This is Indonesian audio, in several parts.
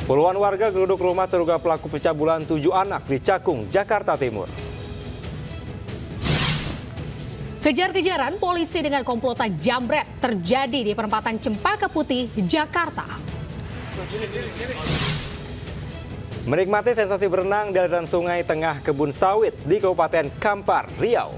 Puluhan warga geruduk rumah terduga pelaku pencabulan 7 anak di Cakung, Jakarta Timur. Kejar-kejaran polisi dengan komplotan jambret terjadi di perempatan Cempaka Putih, Jakarta. Menikmati sensasi berenang di aliran sungai tengah kebun sawit di Kabupaten Kampar, Riau.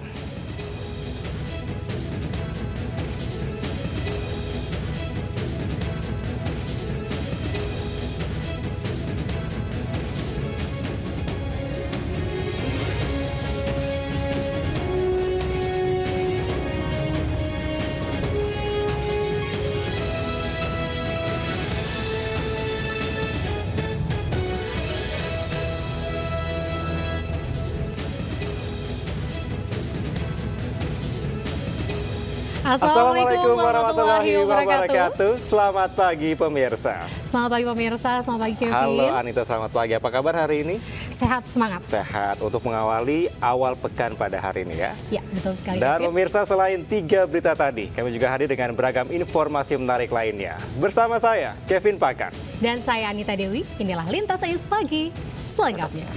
Assalamualaikum warahmatullahi wabarakatuh. Selamat pagi pemirsa. Selamat pagi pemirsa, selamat pagi Kevin. Halo Anita, selamat pagi. Apa kabar hari ini? Sehat, semangat. Sehat untuk mengawali awal pekan pada hari ini ya. Ya, betul sekali Dan Kevin. pemirsa, selain 3 berita tadi, kami juga hadir dengan beragam informasi menarik lainnya. Bersama saya, Kevin Pakar. Dan saya Anita Dewi, inilah Lintas Ayu Pagi selengkapnya.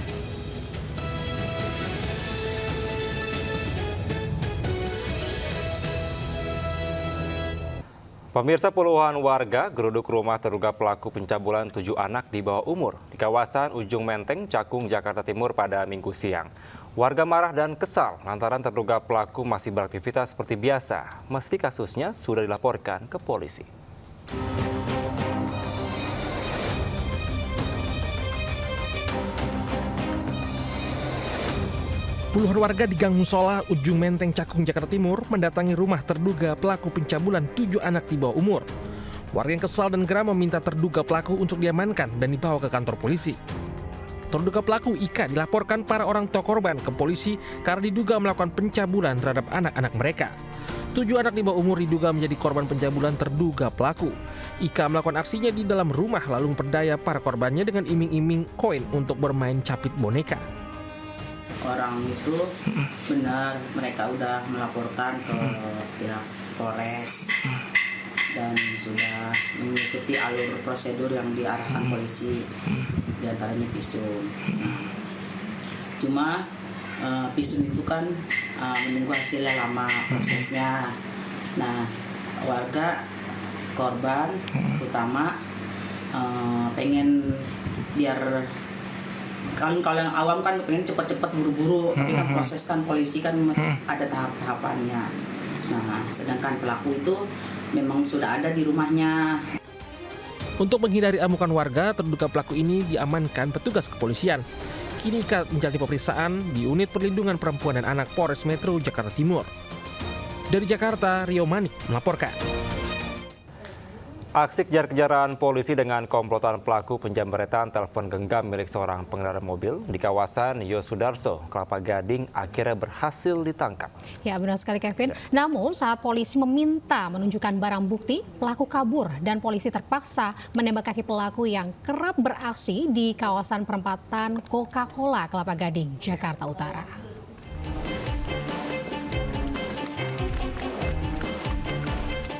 Pemirsa, puluhan warga geruduk rumah terduga pelaku pencabulan 7 anak di bawah umur di kawasan Ujung Menteng, Cakung, Jakarta Timur pada Minggu siang. Warga marah dan kesal lantaran terduga pelaku masih beraktivitas seperti biasa, meski kasusnya sudah dilaporkan ke polisi. Puluhan warga di Gang Musola, Ujung Menteng, Cakung, Jakarta Timur mendatangi rumah terduga pelaku pencabulan 7 anak di bawah umur. Warga yang kesal dan geram meminta terduga pelaku untuk diamankan dan dibawa ke kantor polisi. Terduga pelaku Ika dilaporkan para orang tua korban ke polisi karena diduga melakukan pencabulan terhadap anak-anak mereka. 7 anak di bawah umur diduga menjadi korban pencabulan terduga pelaku. Ika melakukan aksinya di dalam rumah lalu memperdaya para korbannya dengan iming-iming koin untuk bermain capit boneka. Orang itu benar mereka udah melaporkan ke pihak Polres dan sudah mengikuti alur prosedur yang diarahkan polisi, diantaranya visum. Cuma visum itu kan menunggu hasilnya lama prosesnya. Nah, warga korban utama pengen biar kalau yang awam kan pengen cepat-cepat buru-buru, tapi kan proses kan polisi kan ada tahap-tahapannya. Nah, sedangkan pelaku itu memang sudah ada di rumahnya. Untuk menghindari amukan warga, terduga pelaku ini diamankan petugas kepolisian. Kini Ika menjalani pemeriksaan di Unit Perlindungan Perempuan dan Anak Polres Metro Jakarta Timur. Dari Jakarta, Rio Manik melaporkan. Aksi kejar-kejaran polisi dengan komplotan pelaku penjamretan telepon genggam milik seorang pengendara mobil di kawasan Yosudarso, Kelapa Gading akhirnya berhasil ditangkap. Ya, benar sekali Kevin. Namun saat polisi meminta menunjukkan barang bukti, pelaku kabur dan polisi terpaksa menembak kaki pelaku yang kerap beraksi di kawasan perempatan Coca-Cola, Kelapa Gading, Jakarta Utara.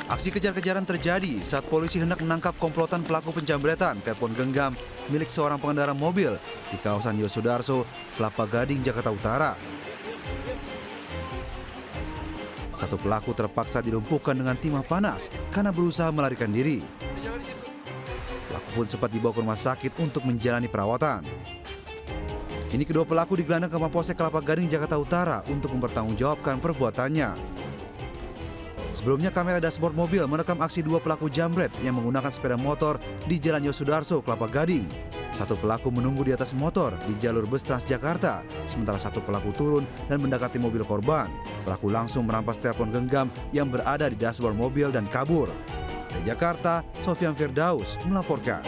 Aksi kejar-kejaran terjadi saat polisi hendak menangkap komplotan pelaku penjambretan telepon genggam milik seorang pengendara mobil di kawasan Yosudarso, Kelapa Gading, Jakarta Utara. Satu pelaku terpaksa dilumpuhkan dengan timah panas karena berusaha melarikan diri. Pelaku pun sempat dibawa ke rumah sakit untuk menjalani perawatan. Kini kedua pelaku digelandang ke Mapolsek Kelapa Gading, Jakarta Utara untuk mempertanggungjawabkan perbuatannya. Sebelumnya kamera dashboard mobil merekam aksi 2 pelaku jambret yang menggunakan sepeda motor di Jalan Yosudarso, Kelapa Gading. Satu pelaku menunggu di atas motor di jalur bus Transjakarta, sementara satu pelaku turun dan mendekati mobil korban. Pelaku langsung merampas telepon genggam yang berada di dashboard mobil dan kabur. Dari Jakarta, Sofian Firdaus melaporkan.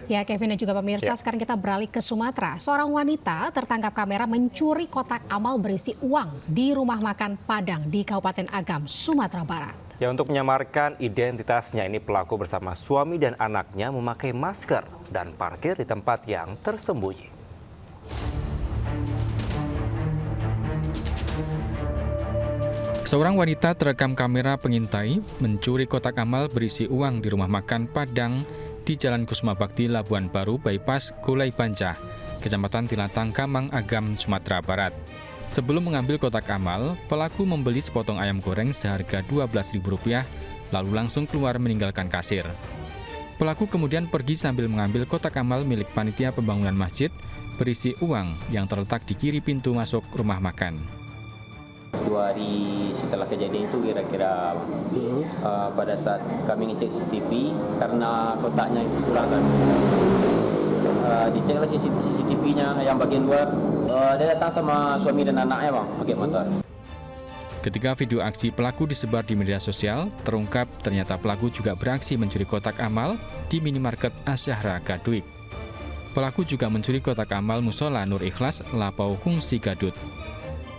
Ya, Kevin dan juga pemirsa, sekarang kita beralih ke Sumatera. Seorang wanita tertangkap kamera mencuri kotak amal berisi uang di rumah makan Padang di Kabupaten Agam, Sumatera Barat. Ya, untuk menyamarkan identitasnya, ini pelaku bersama suami dan anaknya memakai masker dan parkir di tempat yang tersembunyi. Seorang wanita terekam kamera pengintai mencuri kotak amal berisi uang di rumah makan Padang di Jalan Kusuma Bakti, Labuan Baru, Bypass, Gulai Banca, Kecamatan Tilatang, Kamang Agam, Sumatera Barat. Sebelum mengambil kotak amal, pelaku membeli sepotong ayam goreng seharga Rp12.000, lalu langsung keluar meninggalkan kasir. Pelaku kemudian pergi sambil mengambil kotak amal milik panitia pembangunan masjid berisi uang yang terletak di kiri pintu masuk rumah makan. 2 hari setelah kejadian itu kira-kira pada saat kami ngecek CCTV karena kotaknya kurang kan, diceklah CCTV-nya yang bagian luar, dia datang sama suami dan anaknya bang pakai motor. Ketika video aksi pelaku disebar di media sosial, terungkap ternyata pelaku juga beraksi mencuri kotak amal di minimarket Asyahra Gaduik. Pelaku juga mencuri kotak amal Musola Nur Ikhlas Lapau Kungsi Gadut.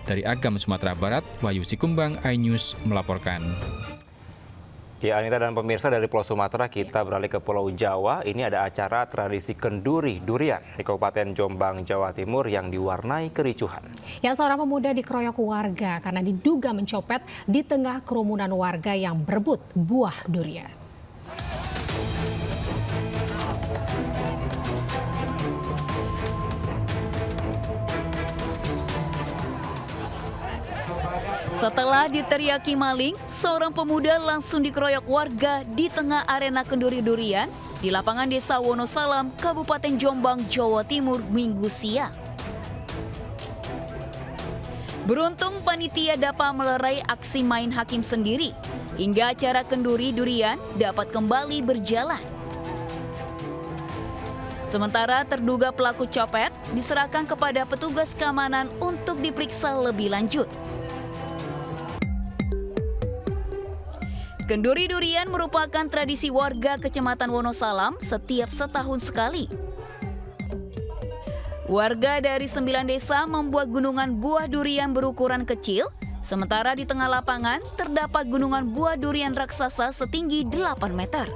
Dari Agam, Sumatera Barat, Wahyu Sikumbang, iNews melaporkan. Ya, Anita dan pemirsa, dari Pulau Sumatera kita beralih ke Pulau Jawa. Ini ada acara tradisi kenduri durian di Kabupaten Jombang, Jawa Timur yang diwarnai kericuhan. Ya, seorang pemuda dikeroyok warga karena diduga mencopet di tengah kerumunan warga yang berebut buah durian. Setelah diteriaki maling, seorang pemuda langsung dikeroyok warga di tengah arena kenduri durian di lapangan Desa Wonosalam, Kabupaten Jombang, Jawa Timur, Minggu siang. Beruntung panitia dapat melerai aksi main hakim sendiri, hingga acara kenduri durian dapat kembali berjalan. Sementara terduga pelaku copet diserahkan kepada petugas keamanan untuk diperiksa lebih lanjut. Kenduri durian merupakan tradisi warga Kecamatan Wonosalam setiap setahun sekali. Warga dari 9 desa membuat gunungan buah durian berukuran kecil, sementara di tengah lapangan terdapat gunungan buah durian raksasa setinggi 8 meter.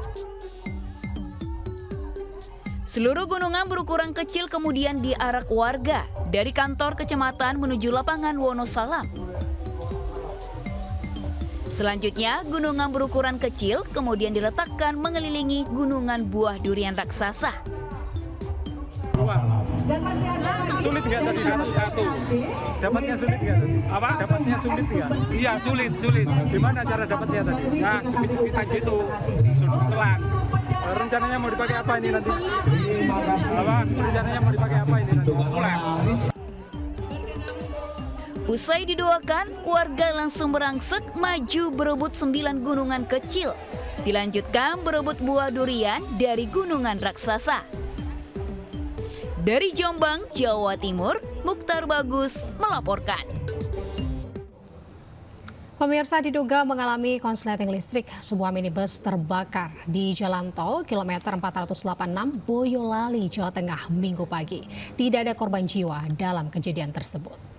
Seluruh gunungan berukuran kecil kemudian diarak warga dari kantor kecamatan menuju lapangan Wonosalam. Selanjutnya, gunungan berukuran kecil kemudian diletakkan mengelilingi gunungan buah durian raksasa. Sulit nggak tadi satu? Dapatnya sulit nggak tadi? Apa? Dapatnya sulit nggak? Iya sulit. Gimana cara dapatnya tadi? Nah, cepit-cepitan gitu, selang. Rencananya mau dipakai apa ini nanti? Apa? Rencananya mau dipakai apa ini nanti? Pulang. Usai didoakan, warga langsung merangsek maju berebut 9 gunungan kecil. Dilanjutkan berebut buah durian dari gunungan raksasa. Dari Jombang, Jawa Timur, Mukhtar Bagus melaporkan. Pemirsa, diduga mengalami konsleting listrik, sebuah minibus terbakar di Jalan Tol kilometer 486 Boyolali, Jawa Tengah, Minggu pagi. Tidak ada korban jiwa dalam kejadian tersebut.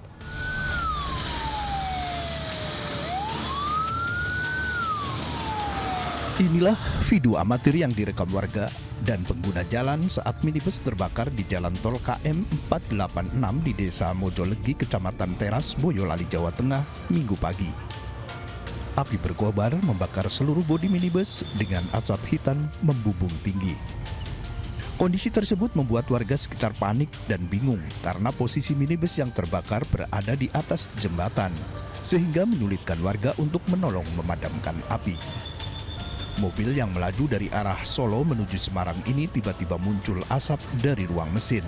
Inilah video amatir yang direkam warga dan pengguna jalan saat minibus terbakar di Jalan Tol KM 486 di Desa Mojolegi, Kecamatan Teras, Boyolali, Jawa Tengah, Minggu pagi. Api berkobar membakar seluruh bodi minibus dengan asap hitam membumbung tinggi. Kondisi tersebut membuat warga sekitar panik dan bingung karena posisi minibus yang terbakar berada di atas jembatan, sehingga menyulitkan warga untuk menolong memadamkan api. Mobil yang melaju dari arah Solo menuju Semarang ini tiba-tiba muncul asap dari ruang mesin.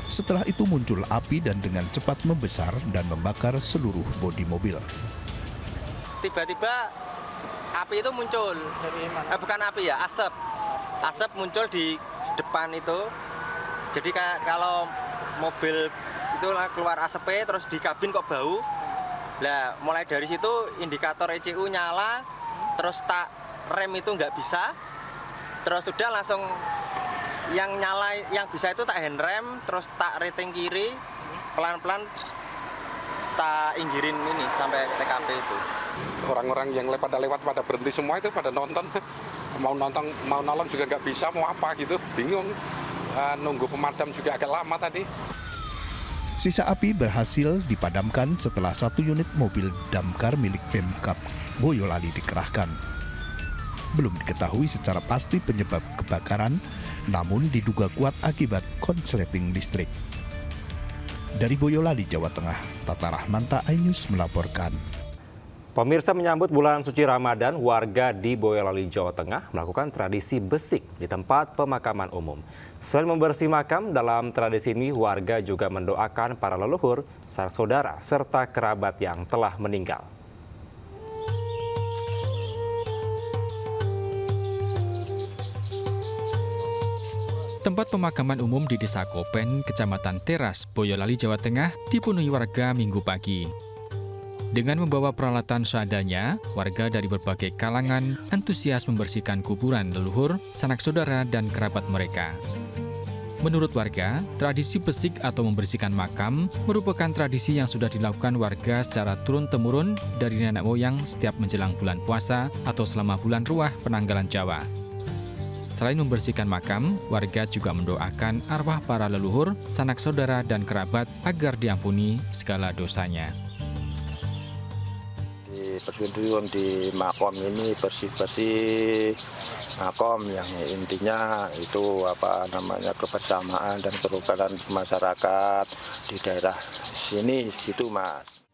Setelah itu muncul api dan dengan cepat membesar dan membakar seluruh bodi mobil. Tiba-tiba api itu muncul. Bukan api ya, asap. Asap muncul di depan itu. Jadi kalau mobil itu keluar asapnya terus di kabin kok bau. Nah, mulai dari situ indikator ECU nyala, terus rem itu nggak bisa, terus sudah langsung yang nyala yang bisa itu tak handrem, terus tak rating kiri, pelan-pelan tak inggirin ini sampai TKP itu. Orang-orang yang pada lewat pada berhenti semua itu pada nonton, mau nolong juga nggak bisa, mau apa gitu, bingung, nunggu pemadam juga agak lama tadi. Sisa api berhasil dipadamkan setelah 1 unit mobil damkar milik Pemkab Boyolali dikerahkan. Belum diketahui secara pasti penyebab kebakaran, namun diduga kuat akibat konsleting listrik. Dari Boyolali, Jawa Tengah, Tata Rahmanta, iNews melaporkan. Pemirsa, menyambut bulan suci Ramadan, warga di Boyolali, Jawa Tengah melakukan tradisi besik di tempat pemakaman umum. Selain membersih makam, dalam tradisi ini warga juga mendoakan para leluhur, saudara, serta kerabat yang telah meninggal. Tempat pemakaman umum di Desa Kopen, Kecamatan Teras, Boyolali, Jawa Tengah, dipenuhi warga Minggu pagi. Dengan membawa peralatan seadanya, warga dari berbagai kalangan antusias membersihkan kuburan leluhur, sanak saudara, dan kerabat mereka. Menurut warga, tradisi besik atau membersihkan makam merupakan tradisi yang sudah dilakukan warga secara turun-temurun dari nenek moyang setiap menjelang bulan puasa atau selama bulan Ruah Penanggalan Jawa. Selain membersihkan makam, warga juga mendoakan arwah para leluhur, sanak saudara, dan kerabat agar diampuni segala dosanya. Persiduan di makom ini bersih-bersih makom yang intinya itu kebersamaan dan kerukunan masyarakat di daerah sini gitu, Mas.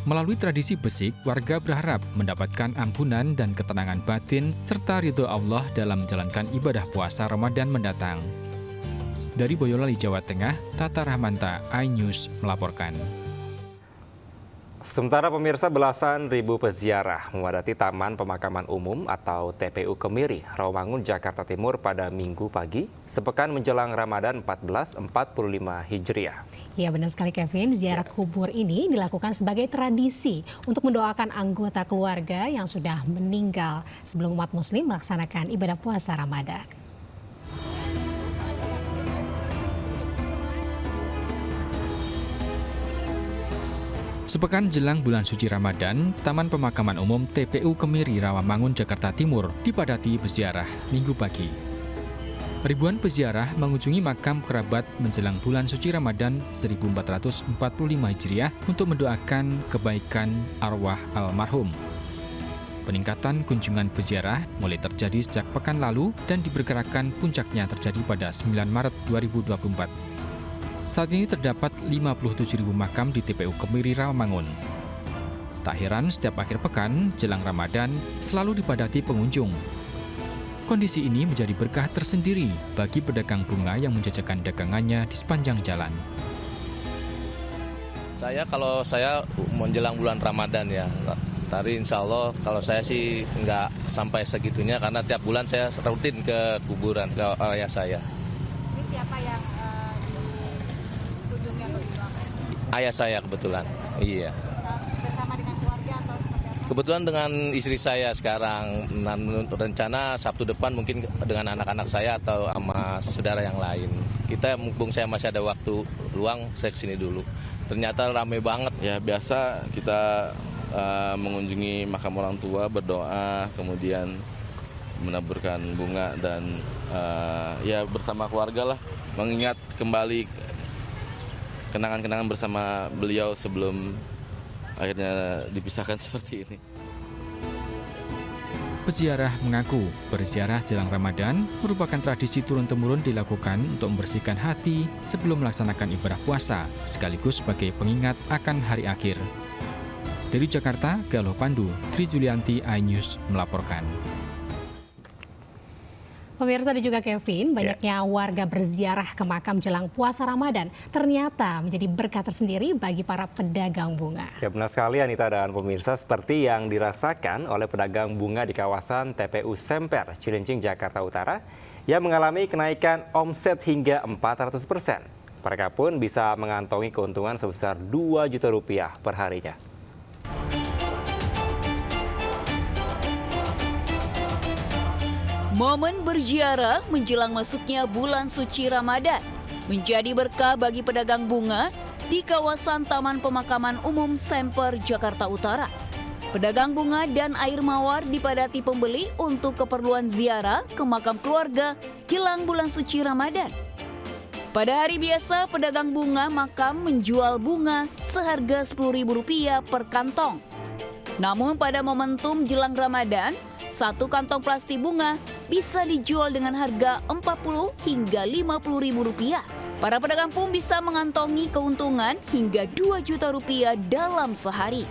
Melalui tradisi besik, warga berharap mendapatkan ampunan dan ketenangan batin serta ridho Allah dalam menjalankan ibadah puasa Ramadan mendatang. Dari Boyolali, Jawa Tengah, Tata Rahmanta, iNews melaporkan. Sementara pemirsa, belasan ribu peziarah memadati Taman Pemakaman Umum atau TPU Kemiri, Rawamangun, Jakarta Timur pada Minggu pagi, sepekan menjelang Ramadan 1445 Hijriah. Ya, benar sekali Kevin, ziarah kubur ini dilakukan sebagai tradisi untuk mendoakan anggota keluarga yang sudah meninggal sebelum umat muslim melaksanakan ibadah puasa Ramadan. Sepekan jelang bulan suci Ramadan, Taman Pemakaman Umum TPU Kemiri, Rawamangun, Jakarta Timur dipadati peziarah Minggu pagi. Ribuan peziarah mengunjungi makam kerabat menjelang bulan suci Ramadan 1445 Hijriah untuk mendoakan kebaikan arwah almarhum. Peningkatan kunjungan peziarah mulai terjadi sejak pekan lalu dan diperkirakan puncaknya terjadi pada 9 Maret 2024. Saat ini terdapat 57.000 makam di TPU Kemiri, Rawamangun. Tak heran setiap akhir pekan jelang Ramadan selalu dipadati pengunjung. Kondisi ini menjadi berkah tersendiri bagi pedagang bunga yang menjajakan dagangannya di sepanjang jalan. Kalau saya menjelang bulan Ramadan ya, tadi insya Allah kalau saya sih nggak sampai segitunya karena tiap bulan saya rutin ke kuburan, ke ayah saya. Ini siapa yang Ayah saya kebetulan, iya. Bersama dengan keluarga atau seperti apa? Kebetulan dengan istri saya sekarang, rencana Sabtu depan mungkin dengan anak-anak saya atau sama saudara yang lain. Kita mumpung saya masih ada waktu luang, saya kesini dulu. Ternyata ramai banget. Ya biasa kita mengunjungi makam orang tua, berdoa, kemudian menaburkan bunga dan ya bersama keluarga lah, mengingat kembali kenangan-kenangan bersama beliau sebelum akhirnya dipisahkan seperti ini. Peziarah mengaku berziarah jelang Ramadan merupakan tradisi turun-temurun dilakukan untuk membersihkan hati sebelum melaksanakan ibadah puasa, sekaligus sebagai pengingat akan hari akhir. Dari Jakarta, Galuh Pandu, Tri Julianti, iNews melaporkan. Pemirsa dan juga Kevin, banyaknya warga berziarah ke makam jelang puasa Ramadan ternyata menjadi berkah tersendiri bagi para pedagang bunga. Ya, benar sekali Anita dan pemirsa, seperti yang dirasakan oleh pedagang bunga di kawasan TPU Semper, Cilincing, Jakarta Utara, yang mengalami kenaikan omset hingga 400%. Mereka pun bisa mengantongi keuntungan sebesar 2 juta rupiah per harinya. Momen berziarah menjelang masuknya bulan suci Ramadan menjadi berkah bagi pedagang bunga di kawasan Taman Pemakaman Umum Semper, Jakarta Utara. Pedagang bunga dan air mawar dipadati pembeli untuk keperluan ziarah ke makam keluarga jelang bulan suci Ramadan. Pada hari biasa, pedagang bunga makam menjual bunga seharga Rp10.000 per kantong. Namun pada momentum jelang Ramadan, satu kantong plastik bunga bisa dijual dengan harga Rp40 hingga Rp50.000. Para pedagang pun bisa mengantongi keuntungan hingga Rp2 juta dalam sehari.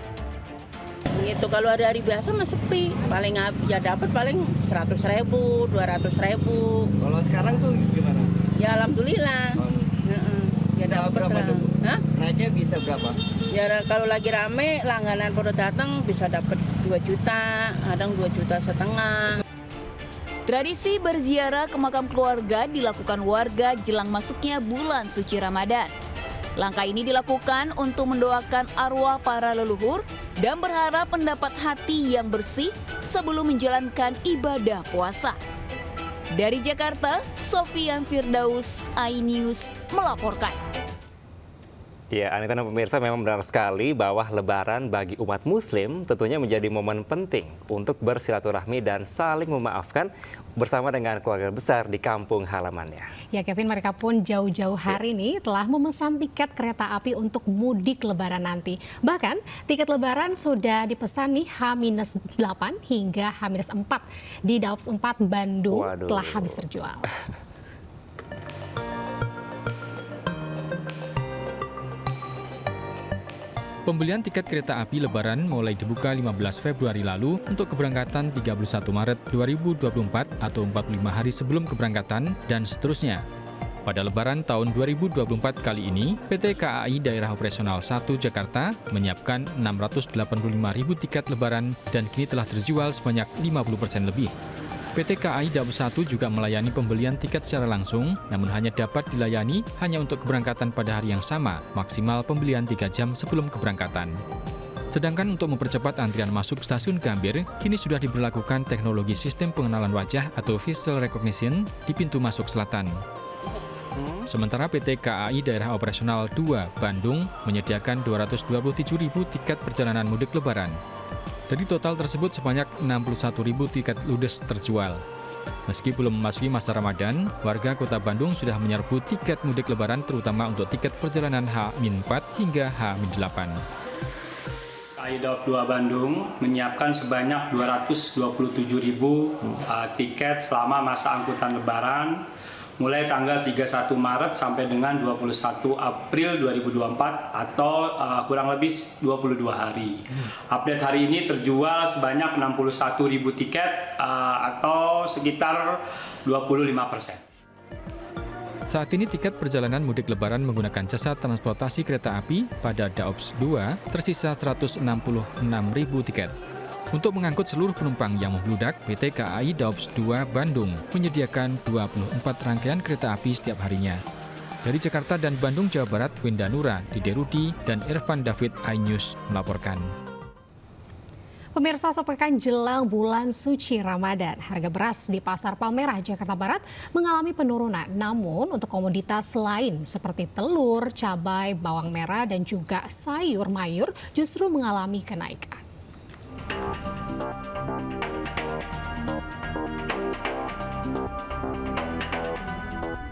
Itu kalau hari biasa mah sepi, paling ya dapat paling 100.000, 200.000. Kalau sekarang tuh gimana? Ya alhamdulillah. Ya dapat lah. Naiknya bisa berapa? Ya kalau lagi rame langganan pada datang bisa dapat 2 juta, kadang 2,5 juta. Tradisi berziarah ke makam keluarga dilakukan warga jelang masuknya bulan suci Ramadan. Langkah ini dilakukan untuk mendoakan arwah para leluhur dan berharap mendapat hati yang bersih sebelum menjalankan ibadah puasa. Dari Jakarta, Sofian Firdaus, iNews melaporkan. Ya, Anita dan pemirsa, memang benar sekali bahwa Lebaran bagi umat Muslim tentunya menjadi momen penting untuk bersilaturahmi dan saling memaafkan bersama dengan keluarga besar di kampung halamannya. Ya Kevin, mereka pun jauh-jauh hari ini telah memesan tiket kereta api untuk mudik Lebaran nanti. Bahkan tiket Lebaran sudah dipesan nih H-8 hingga H-4 di Daops 4 Bandung. Waduh. Telah habis terjual. Pembelian tiket kereta api Lebaran mulai dibuka 15 Februari lalu untuk keberangkatan 31 Maret 2024 atau 45 hari sebelum keberangkatan dan seterusnya. Pada Lebaran tahun 2024 kali ini, PT KAI Daerah Operasional 1 Jakarta menyiapkan 685.000 tiket Lebaran dan kini telah terjual sebanyak 50% lebih. PT KAI Daops 1 juga melayani pembelian tiket secara langsung, namun hanya dapat dilayani hanya untuk keberangkatan pada hari yang sama, maksimal pembelian 3 jam sebelum keberangkatan. Sedangkan untuk mempercepat antrian masuk stasiun Gambir, kini sudah diberlakukan teknologi sistem pengenalan wajah atau facial recognition di pintu masuk selatan. Sementara PT KAI Daerah Operasional 2 Bandung menyediakan 227.000 tiket perjalanan mudik Lebaran. Dari total tersebut sebanyak 61.000 tiket ludes terjual. Meski belum memasuki masa Ramadan, warga Kota Bandung sudah menyerbu tiket mudik Lebaran terutama untuk tiket perjalanan H-4 hingga H-8. KAI Daops 2 Bandung menyiapkan sebanyak 227.000 tiket selama masa angkutan Lebaran mulai tanggal 31 Maret sampai dengan 21 April 2024 atau kurang lebih 22 hari. Update hari ini terjual sebanyak 61.000 tiket atau sekitar 25%. Saat ini tiket perjalanan mudik Lebaran menggunakan jasa transportasi kereta api pada Daops 2 tersisa 166.000 tiket. Untuk mengangkut seluruh penumpang yang membludak, PT KAI Daops 2 Bandung menyediakan 24 rangkaian kereta api setiap harinya. Dari Jakarta dan Bandung, Jawa Barat, Wenda Nura, Dide Rudi, dan Irfan David, iNews melaporkan. Pemirsa, sepekan jelang bulan suci Ramadan, harga beras di Pasar Palmerah, Jakarta Barat mengalami penurunan. Namun untuk komoditas lain seperti telur, cabai, bawang merah, dan juga sayur mayur justru mengalami kenaikan.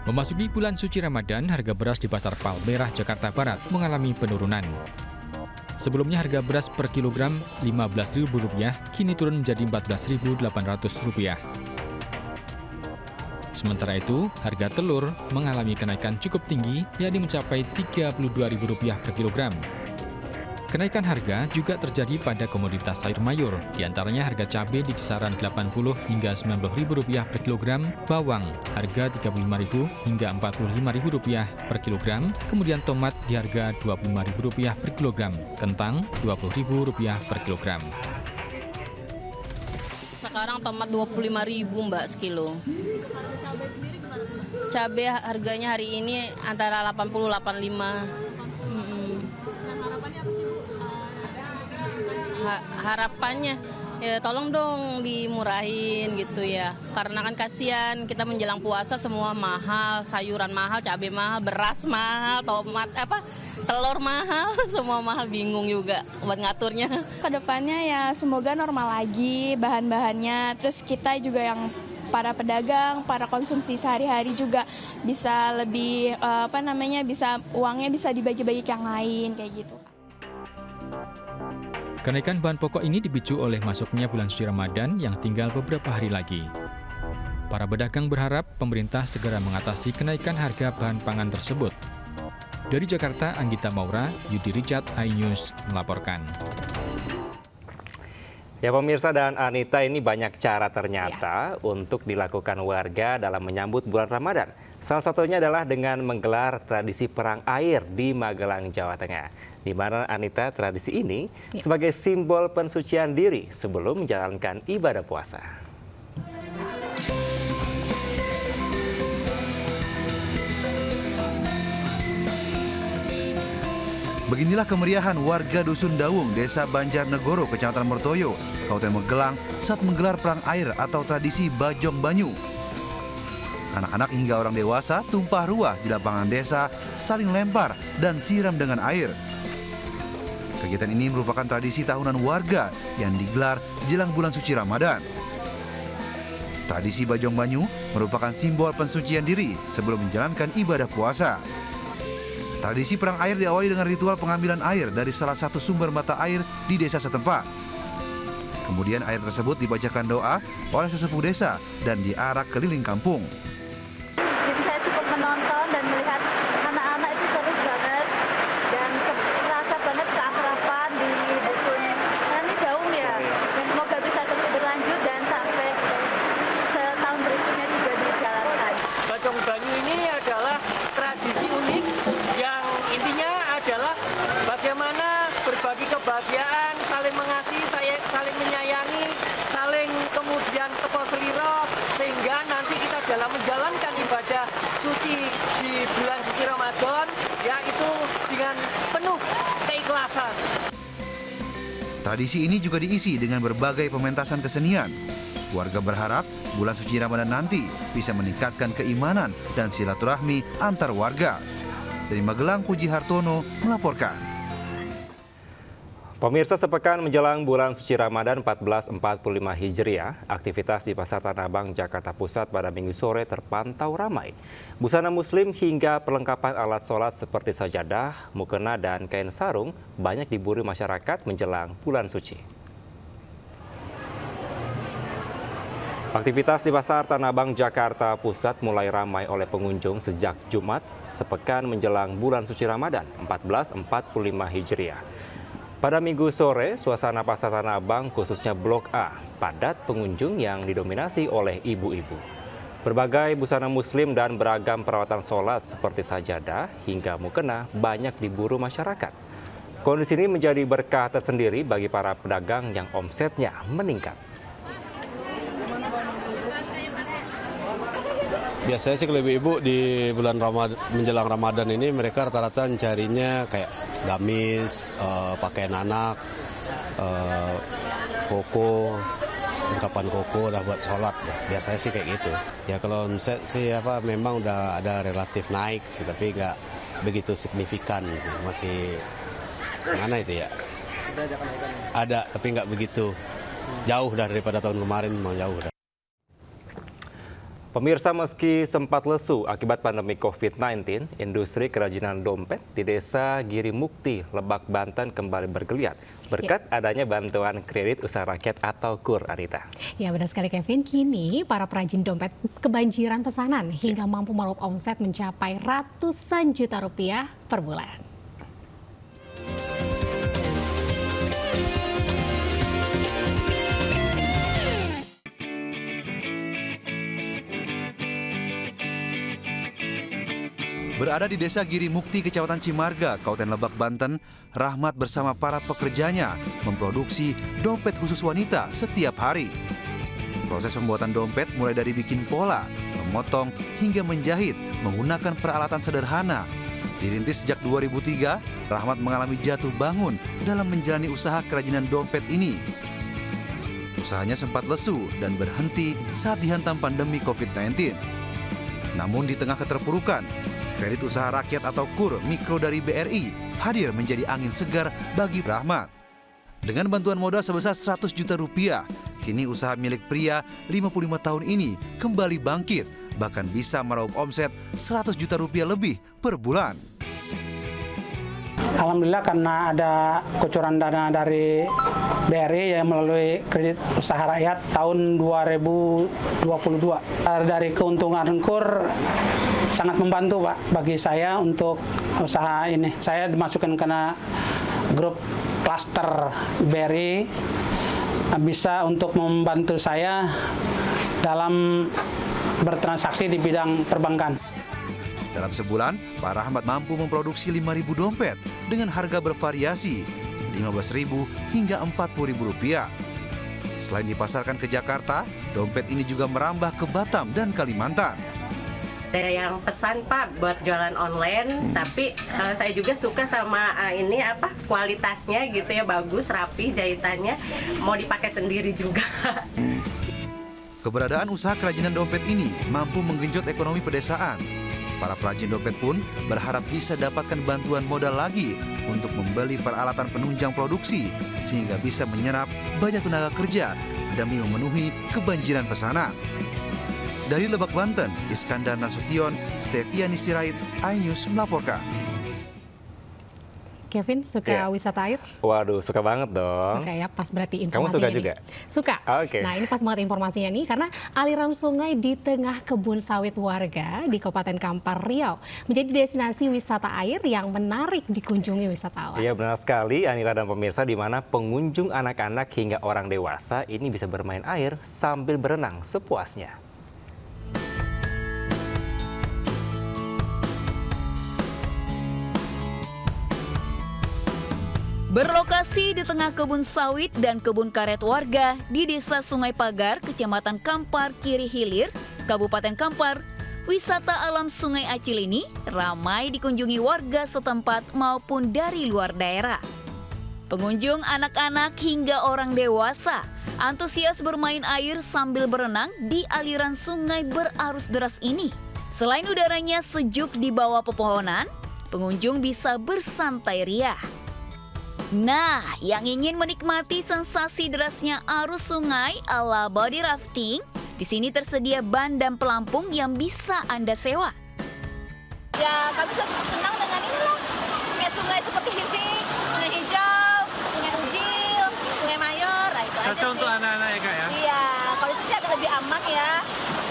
Memasuki bulan suci Ramadan, harga beras di Pasar Palmerah, Jakarta Barat mengalami penurunan. Sebelumnya harga beras per kilogram Rp15.000, kini turun menjadi Rp14.800. Sementara itu, harga telur mengalami kenaikan cukup tinggi, yakni mencapai Rp32.000 per kilogram. Kenaikan harga juga terjadi pada komoditas sayur mayur, diantaranya harga cabai di kisaran Rp80 hingga Rp90.000 per kilogram, bawang harga Rp35.000 hingga Rp45.000 per kilogram, kemudian tomat di harga Rp25.000 per kilogram, kentang Rp20.000 per kilogram. Sekarang tomat Rp25.000 Mbak sekilo. Cabai harganya hari ini antara 80-85. Harapannya ya tolong dong dimurahin gitu ya, karena kan kasihan kita menjelang puasa semua mahal, sayuran mahal, cabai mahal, beras mahal, tomat telur mahal, semua mahal, bingung juga buat ngaturnya. Kedepannya ya semoga normal lagi bahan-bahannya, terus kita juga yang para pedagang, para konsumsi sehari-hari juga bisa lebih bisa uangnya bisa dibagi-bagi ke yang lain kayak gitu. Kenaikan bahan pokok ini dipicu oleh masuknya bulan suci Ramadan yang tinggal beberapa hari lagi. Para pedagang berharap pemerintah segera mengatasi kenaikan harga bahan pangan tersebut. Dari Jakarta, Anggita Maura, Yudi Richard, iNews melaporkan. Ya pemirsa dan Anita, ini banyak cara ternyata untuk dilakukan warga dalam menyambut bulan Ramadan. Salah satunya adalah dengan menggelar tradisi perang air di Magelang, Jawa Tengah. Di mana Anita, tradisi ini sebagai simbol pensucian diri sebelum menjalankan ibadah puasa. Beginilah kemeriahan warga Dusun Dawung, Desa Banjarnegoro, Kecamatan Mertoyo, Kabupaten Magelang saat menggelar perang air atau tradisi Bajong Banyu. Anak-anak hingga orang dewasa tumpah ruah di lapangan desa, saling lempar dan siram dengan air. Kegiatan ini merupakan tradisi tahunan warga yang digelar jelang bulan suci Ramadan. Tradisi Bajong Banyu merupakan simbol pensucian diri sebelum menjalankan ibadah puasa. Tradisi perang air diawali dengan ritual pengambilan air dari salah satu sumber mata air di desa setempat. Kemudian air tersebut dibacakan doa oleh sesepuh desa dan diarak keliling kampung. Jadi saya cukup menonton dan melihat anak-anak itu seru banget dan terasa banget keakraban di dusun. Nah, ini Dawung ya. Dan semoga bisa terus berlanjut dan sampai setahun berikutnya juga dijalankan. Bajong Banyu ini adalah tradisi unik yang intinya adalah bagaimana berbagi kebahagiaan, saling mengasihi, saling menyayangi, saling kemudian teko seliro, sehingga nanti kita dalam menjalankan ibadah suci di bulan suci Ramadan, yaitu dengan penuh keikhlasan. Tradisi ini juga diisi dengan berbagai pementasan kesenian. Warga berharap bulan suci Ramadan nanti bisa meningkatkan keimanan dan silaturahmi antar warga. Dari Magelang, Puji Hartono melaporkan. Pemirsa, sepekan menjelang bulan suci Ramadan 1445 Hijriah, aktivitas di Pasar Tanah Abang, Jakarta Pusat pada Minggu sore terpantau ramai. Busana muslim hingga perlengkapan alat sholat seperti sajadah, mukena, dan kain sarung banyak diburu masyarakat menjelang bulan suci. Aktivitas di Pasar Tanah Abang, Jakarta Pusat mulai ramai oleh pengunjung sejak Jumat sepekan menjelang bulan suci Ramadan 1445 Hijriah. Pada Minggu sore, suasana Pasar Tanah Abang khususnya Blok A padat pengunjung yang didominasi oleh ibu-ibu. Berbagai busana muslim dan beragam perawatan sholat seperti sajadah hingga mukena banyak diburu masyarakat. Kondisi ini menjadi berkah tersendiri bagi para pedagang yang omsetnya meningkat. Biasanya sih kalau ibu-ibu di bulan menjelang Ramadan ini mereka rata-rata mencarinya kayak gamis, pakaian anak, koko, lengkapan koko dah buat sholat. Biasanya sih kayak gitu. Ya kalau omset sih memang udah ada relatif naik sih, tapi nggak begitu signifikan sih. Masih mana itu ya? Ada, tapi nggak begitu. Jauh daripada tahun kemarin, memang jauh dah. Pemirsa, meski sempat lesu akibat pandemi COVID-19, industri kerajinan dompet di Desa Giri Mukti, Lebak, Banten kembali bergeliat berkat adanya bantuan kredit usaha rakyat atau KUR, Anita. Ya, benar sekali Kevin. Kini para perajin dompet kebanjiran pesanan hingga mampu meraup omset mencapai ratusan juta rupiah per bulan. Berada di Desa Giri Mukti, Kecamatan Cimarga, Kabupaten Lebak, Banten, Rahmat bersama para pekerjanya memproduksi dompet khusus wanita setiap hari. Proses pembuatan dompet mulai dari bikin pola, memotong, hingga menjahit menggunakan peralatan sederhana. Dirintis sejak 2003, Rahmat mengalami jatuh bangun dalam menjalani usaha kerajinan dompet ini. Usahanya sempat lesu dan berhenti saat dihantam pandemi COVID-19. Namun di tengah keterpurukan, kredit usaha rakyat atau KUR mikro dari BRI hadir menjadi angin segar bagi Rahmat. Dengan bantuan modal sebesar 100 juta rupiah, kini usaha milik pria 55 tahun ini kembali bangkit, bahkan bisa meraup omset 100 juta rupiah lebih per bulan. Alhamdulillah karena ada kucuran dana dari BRI yang melalui kredit usaha rakyat tahun 2022. Dari keuntungan KUR sangat membantu Pak bagi saya untuk usaha ini. Saya dimasukkan karena grup klaster BRI bisa untuk membantu saya dalam bertransaksi di bidang perbankan. Dalam sebulan, Pak Rahmat mampu memproduksi 5.000 dompet dengan harga bervariasi, Rp15.000 hingga Rp40.000. Selain dipasarkan ke Jakarta, dompet ini juga merambah ke Batam dan Kalimantan. Ada yang pesan Pak buat jualan online, tapi saya juga suka sama ini kualitasnya gitu ya, bagus, rapi jahitannya, mau dipakai sendiri juga. Keberadaan usaha kerajinan dompet ini mampu menggenjot ekonomi pedesaan. Para perajin dompet pun berharap bisa dapatkan bantuan modal lagi untuk membeli peralatan penunjang produksi sehingga bisa menyerap banyak tenaga kerja demi memenuhi kebanjiran pesanan. Dari Lebak, Banten, Iskandar Nasution, Steviani Sirait, iNews melaporkan. Kevin, suka wisata air? Waduh, suka banget dong. Suka ya, pas berarti informasinya. Kamu suka nih. juga? Suka. Oke. Nah, ini pas banget informasinya nih, karena aliran sungai di tengah kebun sawit warga di Kabupaten Kampar, Riau menjadi destinasi wisata air yang menarik dikunjungi wisatawan. Iya, benar sekali, Anila dan pemirsa, di mana pengunjung anak-anak hingga orang dewasa ini bisa bermain air sambil berenang sepuasnya. Berlokasi di tengah kebun sawit dan kebun karet warga di Desa Sungai Pagar, Kecamatan Kampar, Kiri Hilir, Kabupaten Kampar, wisata alam Sungai Acil ini ramai dikunjungi warga setempat maupun dari luar daerah. Pengunjung anak-anak hingga orang dewasa antusias bermain air sambil berenang di aliran sungai berarus deras ini. Selain udaranya sejuk di bawah pepohonan, pengunjung bisa bersantai riah. Nah, yang ingin menikmati sensasi derasnya arus sungai ala body rafting, di sini tersedia ban dan pelampung yang bisa Anda sewa. Ya, kami senang dengan inilah sungai-sungai seperti ini, sungai hijau, sungai Ujil, sungai Mayor, nah itu cocok untuk anak-anak ya Kak ya? Iya, kalau itu sih agak lebih aman ya.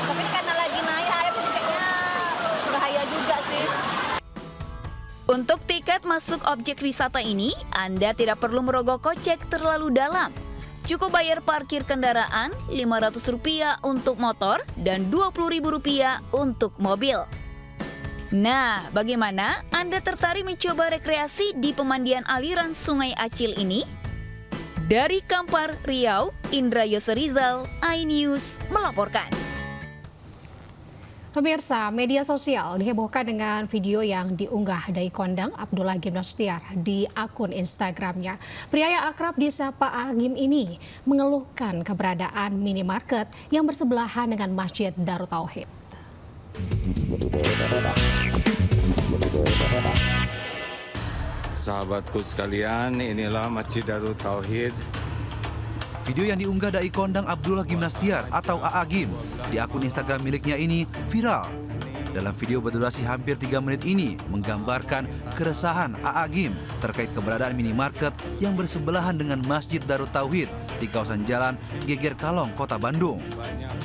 Tapi karena lagi naik air itu kayaknya bahaya juga sih. Untuk tiket masuk objek wisata ini, Anda tidak perlu merogoh kocek terlalu dalam. Cukup bayar parkir kendaraan Rp500 untuk motor dan Rp20.000 untuk mobil. Nah, bagaimana Anda tertarik mencoba rekreasi di pemandian aliran Sungai Acil ini? Dari Kampar, Riau, Indra Yoserizal, iNews melaporkan. Pemirsa, media sosial dihebohkan dengan video yang diunggah Dai Kondang Abdullah Gimnastiar di akun Instagramnya. Pria yang akrab disapa Agim ini mengeluhkan keberadaan minimarket yang bersebelahan dengan Masjid Darut Tauhid. Sahabatku sekalian, inilah Masjid Darut Tauhid. Video yang diunggah Dai Kondang Abdullah Gimnastiar atau AA Gim di akun Instagram miliknya ini viral. Dalam video berdurasi hampir 3 menit ini menggambarkan keresahan AA Gim terkait keberadaan minimarket yang bersebelahan dengan Masjid Darut Tauhid di kawasan Jalan Geger Kalong, Kota Bandung.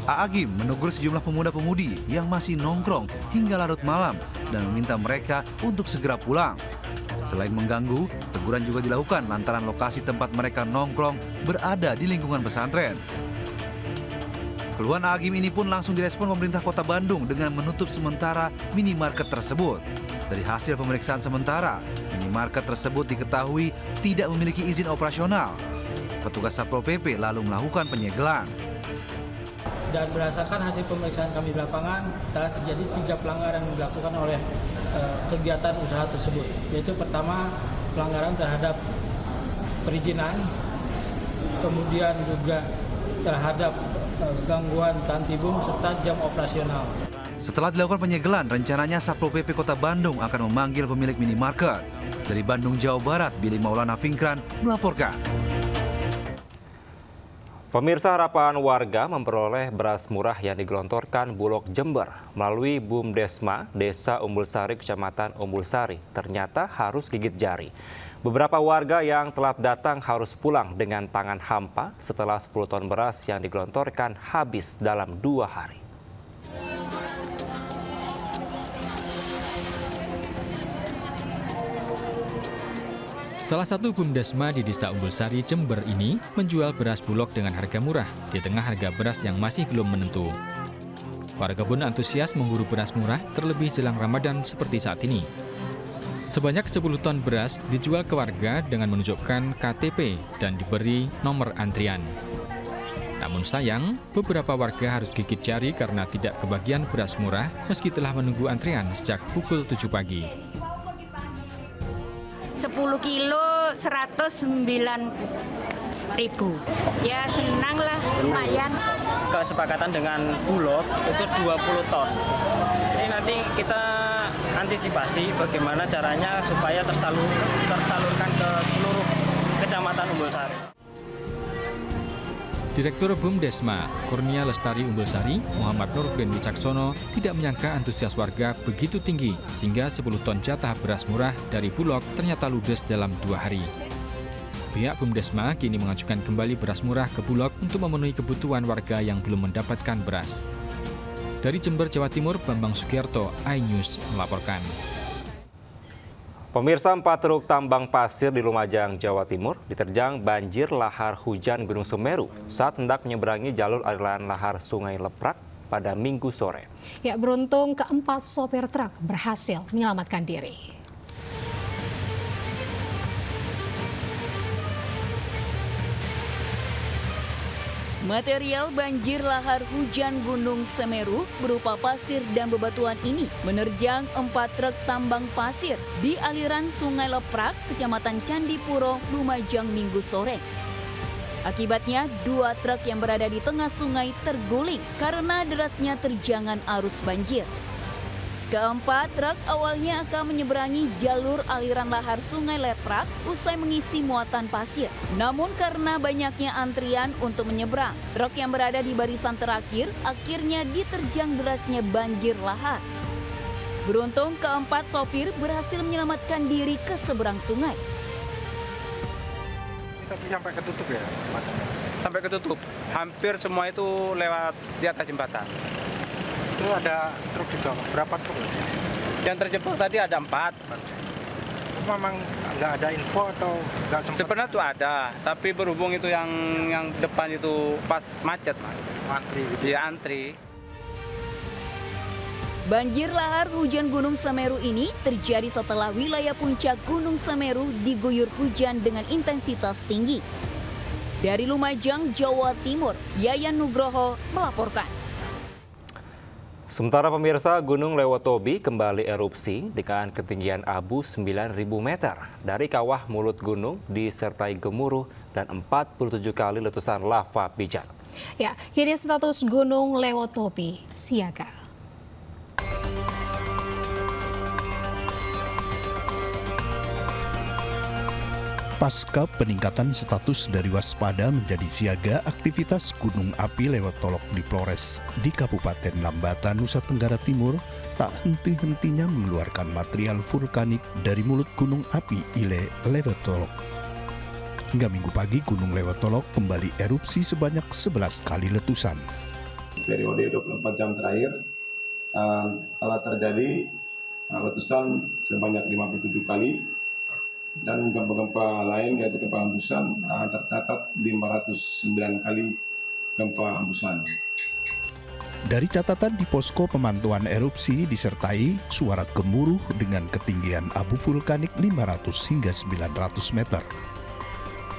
AA Gim menegur sejumlah pemuda-pemudi yang masih nongkrong hingga larut malam dan meminta mereka untuk segera pulang. Selain mengganggu, teguran juga dilakukan lantaran lokasi tempat mereka nongkrong berada di lingkungan pesantren. Keluhan Agim ini pun langsung direspon pemerintah Kota Bandung dengan menutup sementara minimarket tersebut. Dari hasil pemeriksaan sementara, minimarket tersebut diketahui tidak memiliki izin operasional. Petugas Satpol PP lalu melakukan penyegelan. Dan berdasarkan hasil pemeriksaan kami di lapangan, telah terjadi 3 pelanggaran yang dilakukan oleh kegiatan usaha tersebut. Yaitu pertama, pelanggaran terhadap perizinan, kemudian juga terhadap gangguan tantibum serta jam operasional. Setelah dilakukan penyegelan, rencananya Satpol PP Kota Bandung akan memanggil pemilik minimarket. Dari Bandung, Jawa Barat, Billy Maulana Fingkran melaporkan. Pemirsa, harapan warga memperoleh beras murah yang digelontorkan Bulog Jember melalui Bumdesma Desa Umbul Sari, Kecamatan Umbul Sari, ternyata harus gigit jari. Beberapa warga yang telat datang harus pulang dengan tangan hampa setelah 10 ton beras yang digelontorkan habis dalam 2 hari. Salah satu Bumdesma di Desa Umbul Sari, Jember ini menjual beras Bulog dengan harga murah di tengah harga beras yang masih belum menentu. Warga pun antusias memburu beras murah terlebih jelang Ramadan seperti saat ini. Sebanyak 10 ton beras dijual ke warga dengan menunjukkan KTP dan diberi nomor antrian. Namun sayang, beberapa warga harus gigit jari karena tidak kebagian beras murah meski telah menunggu antrian sejak pukul 7 pagi. 10 kilo 109.000. Ya senang lah, lumayan. Kesepakatan dengan Bulog itu 20 ton. Ini nanti kita antisipasi bagaimana caranya supaya tersalurkan ke seluruh Kecamatan Umbul Sari. Direktur Bumdesma, Kurnia Lestari Umbul Sari, Muhammad Nurdin Wicaksono, tidak menyangka antusias warga begitu tinggi sehingga 10 ton jatah beras murah dari Bulog ternyata ludes dalam 2 hari. Pihak Bumdesma kini mengajukan kembali beras murah ke Bulog untuk memenuhi kebutuhan warga yang belum mendapatkan beras. Dari Jember, Jawa Timur, Bambang Sugierto, iNews melaporkan. Pemirsa, 4 truk tambang pasir di Lumajang, Jawa Timur diterjang banjir lahar hujan Gunung Semeru saat hendak menyeberangi jalur aliran lahar Sungai Leprak pada Minggu sore. Ya, beruntung keempat sopir truk berhasil menyelamatkan diri. Material banjir lahar hujan Gunung Semeru berupa pasir dan bebatuan ini menerjang 4 truk tambang pasir di aliran Sungai Leprak, Kecamatan Candipuro, Lumajang Minggu sore. Akibatnya, 2 truk yang berada di tengah sungai terguling karena derasnya terjangan arus banjir. Keempat truk awalnya akan menyeberangi jalur aliran lahar Sungai Leprak usai mengisi muatan pasir. Namun karena banyaknya antrian untuk menyeberang, truk yang berada di barisan terakhir akhirnya diterjang derasnya banjir lahar. Beruntung keempat sopir berhasil menyelamatkan diri ke seberang sungai. Tapi sampai ketutup ya? Sampai ketutup. Hampir semua itu lewat di atas jembatan. Itu ada truk juga, berapa truk? Yang terjebak tadi ada 4. Memang nggak ada info atau nggak sempat? Sebenarnya tuh ada, tapi berhubung itu yang depan itu pas macet, antri gitu. Ya, antri. Banjir lahar hujan Gunung Semeru ini terjadi setelah wilayah puncak Gunung Semeru diguyur hujan dengan intensitas tinggi. Dari Lumajang, Jawa Timur, Yayan Nugroho melaporkan. Sementara pemirsa, Gunung Lewotobi kembali erupsi dengan ketinggian abu 9.000 meter. Dari kawah mulut gunung disertai gemuruh dan 47 kali letusan lava pijar. Ya, kini status Gunung Lewotobi siaga. Pasca peningkatan status dari waspada menjadi siaga, aktivitas Gunung Api Lewotolok di Flores di Kabupaten Lambata, Nusa Tenggara Timur tak henti-hentinya mengeluarkan material vulkanik dari mulut Gunung Api Ile Lewotolok. Hingga Minggu pagi, Gunung Lewotolok kembali erupsi sebanyak 11 kali letusan. Periode 24 jam terakhir telah terjadi letusan sebanyak 57 kali. Dan gempa-gempa lain yaitu gempa hembusan tercatat 509 kali gempa hembusan. Dari catatan di posko pemantauan erupsi disertai suara gemuruh dengan ketinggian abu vulkanik 500 hingga 900 meter.